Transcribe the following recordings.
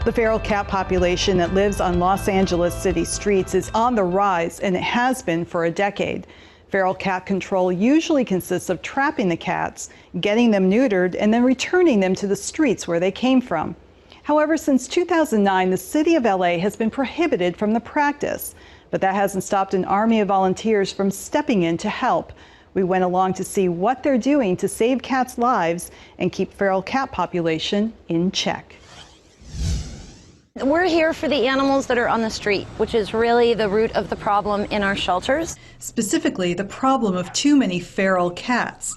The feral cat population that lives on Los Angeles city streets is on the rise, and it has been for a decade. Feral cat control usually consists of trapping the cats, getting them neutered, and then returning them to the streets where they came from. However, since 2009, the city of LA has been prohibited from the practice, but that hasn't stopped an army of volunteers from stepping in to help. We went along to see what they're doing to save cats' lives and keep feral cat population in check. We're here for the animals that are on the street, which is really the root of the problem in our shelters. Specifically, the problem of too many feral cats.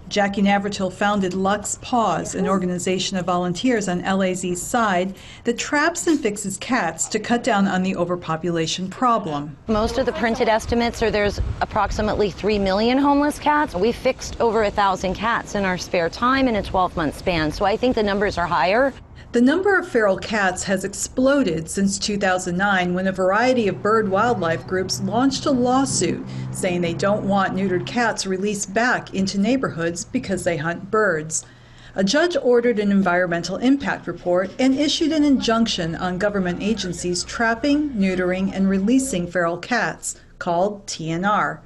Jackie Navratil founded Luxe Paws, an organization of volunteers on LA's East Side that traps and fixes cats to cut down on the overpopulation problem. Most of the printed estimates are there's approximately 3 million homeless cats. We fixed over 1,000 cats in our spare time in a 12-month span, so I think the numbers are higher. The number of feral cats has exploded since 2009 when a variety of bird wildlife groups launched a lawsuit saying they don't want neutered cats released back into neighborhoods because they hunt birds. A judge ordered an environmental impact report and issued an injunction on government agencies trapping, neutering, and releasing feral cats, called TNR.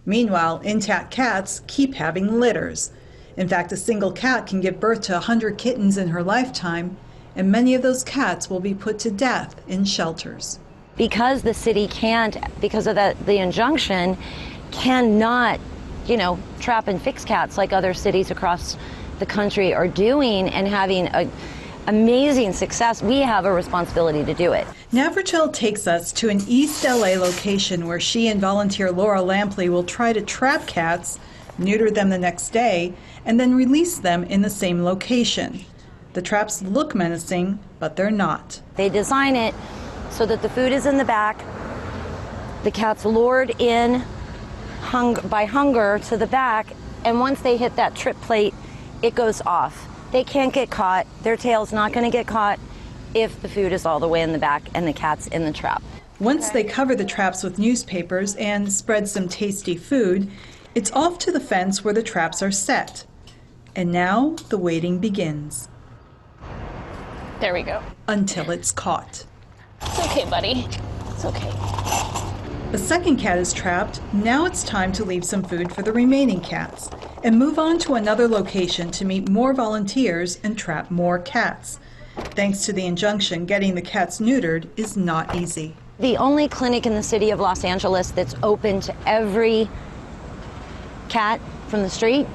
Meanwhile, intact cats keep having litters. In fact, a single cat can give birth to 100 kittens in her lifetime, and many of those cats will be put to death in shelters. Because the city can't, because of the injunction, cannot, trap and fix cats like other cities across the country are doing and having amazing success, we have a responsibility to do it. Navratil takes us to an East LA location where she and volunteer Laura Lampley will try to trap cats, neuter them the next day, and then release them in the same location. The traps look menacing, but they're not. They design it so that the food is in the back, the cat's lured in by hunger to the back, and once they hit that trip plate, it goes off. They can't get caught. Their tail's not going to get caught if the food is all the way in the back and the cat's in the trap. Once they cover the traps with newspapers and spread some tasty food, it's off to the fence where the traps are set. And now the waiting begins. There we go. Until it's caught. It's okay, buddy. It's okay. The second cat is trapped. Now it's time to leave some food for the remaining cats and move on to another location to meet more volunteers and trap more cats. Thanks to the injunction, getting the cats neutered is not easy. The only clinic in the city of Los Angeles that's open to every cat from the street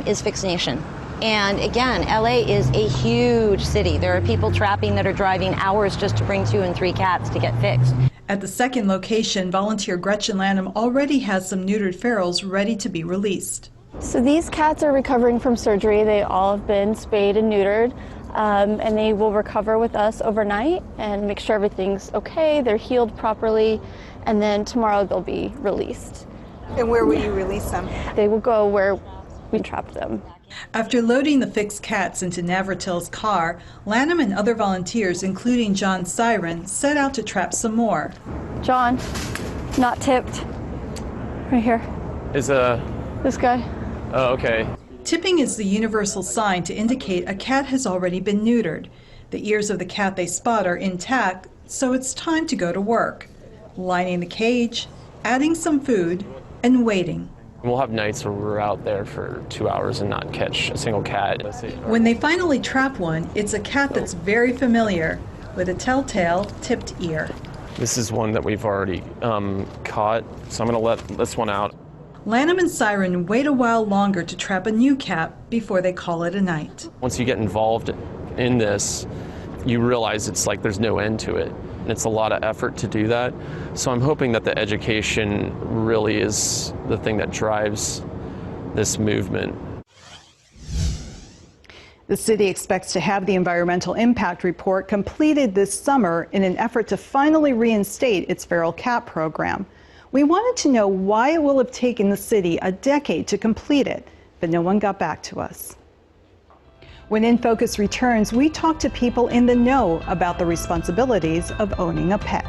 is Fix Nation. And again, LA is a huge city. There are people trapping that are driving hours just to bring 2 and 3 cats to get fixed. At the second location, volunteer Gretchen Lanham already has some neutered ferals ready to be released. So these cats are recovering from surgery. They all have been spayed and neutered, and they will recover with us overnight and make sure everything's okay, they're healed properly, and then tomorrow they'll be released. And where will you release them? They will go where we trapped them. After loading the fixed cats into Navratil's car, Lanham and other volunteers, including John Siren, set out to trap some more. John, not tipped. Right here. Is this guy. Oh, okay. Tipping is the universal sign to indicate a cat has already been neutered. The ears of the cat they spot are intact, so it's time to go to work. Lining the cage, adding some food, and waiting. We'll have nights where we're out there for 2 hours and not catch a single cat. When they finally trap one, it's a cat that's very familiar, with a telltale tipped ear. This is one that we've already caught, so I'm going to let this one out. Lanham and Siren wait a while longer to trap a new cat before they call it a night. Once you get involved in this, you realize it's like there's no end to it. And it's a lot of effort to do that. So I'm hoping that the education really is the thing that drives this movement. The city expects to have the environmental impact report completed this summer in an effort to finally reinstate its feral cat program. We wanted to know why it will have taken the city a decade to complete it, but no one got back to us. When In Focus returns, we talk to people in the know about the responsibilities of owning a pet.